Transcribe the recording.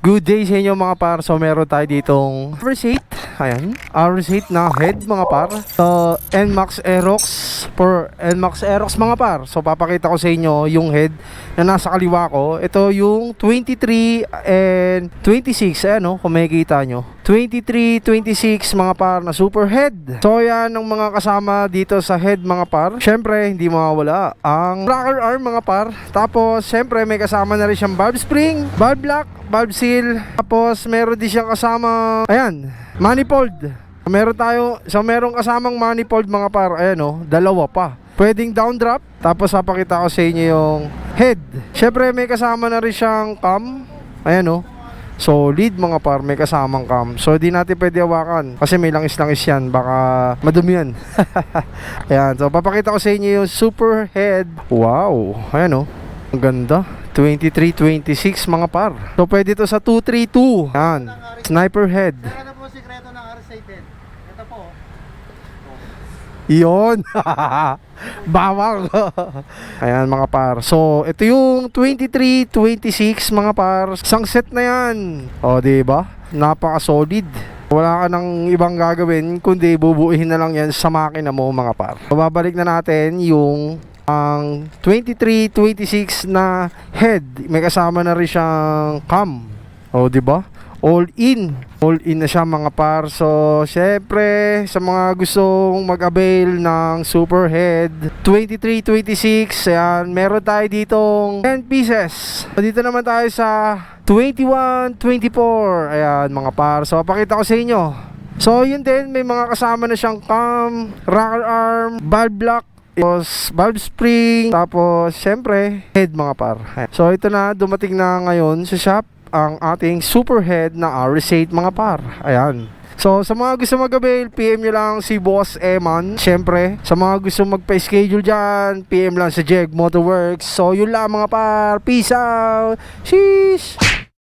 Good day sa inyo mga par. So meron tayo ditong RS8. Ayan, RS8 na head mga par. So NMAX Aerox for NMAX Aerox mga par. So papakita ko sa inyo yung head na nasa kaliwa ko. Ito yung 23 and 26. Ayan o, kung makikita nyo, 23, 26 mga par na super head. So yan ang mga kasama dito sa head mga par. Syempre hindi mawawala ang rocker arm mga par. Tapos syempre may kasama na rin siyang valve spring, valve lock, valve seal. Tapos meron din siyang kasama, ayan, manifold. Meron kasamang manifold mga par. Ayan o, dalawa pa. Pwedeng down drop. Tapos papakita ko sa inyo yung head. Syempre may kasama na rin siyang cam. Ayan o, solid mga par, may kasamang cam. So di natin pwede hawakan kasi may langis-langis yan, baka madumi yan. Ayan, so papakita ko sa inyo yung super head. Wow, ayan o, ang ganda. 23-26 mga par. So pwede to sa 232. Ayan, sniper head. Ano po sikreto ng RS8? Ito po. Iyon. Bawang. Ayan mga par. So ito yung 23-26 mga par. Isang set na yan. O diba? Napaka solid. Wala ka nang ibang gagawin kundi bubuuhin na lang yan sa makina mo mga par. So, babalik na natin yung ang 23-26 na head. May kasama na rin siyang cam. O diba? All in na siya mga par. So syempre sa mga gustong mag-avail ng super head 23-26, ayan, meron tayo ditong 10 pieces. So, dito naman tayo sa 21-24, ayan mga par. So pakita ko sa inyo. So yun din, may mga kasama na siyang cam, rocker arm, valve lock, tapos valve spring, tapos syempre head mga par. So ito na, dumating na ngayon sa shop ang ating super head na RS8 mga par. Ayan. So sa mga gusto mag-avail, PM nyo lang si Boss Eman. Syempre sa mga gusto magpa-schedule dyan, PM lang sa Jeg Motorworks. So yun lang mga par. Peace out. Sheesh.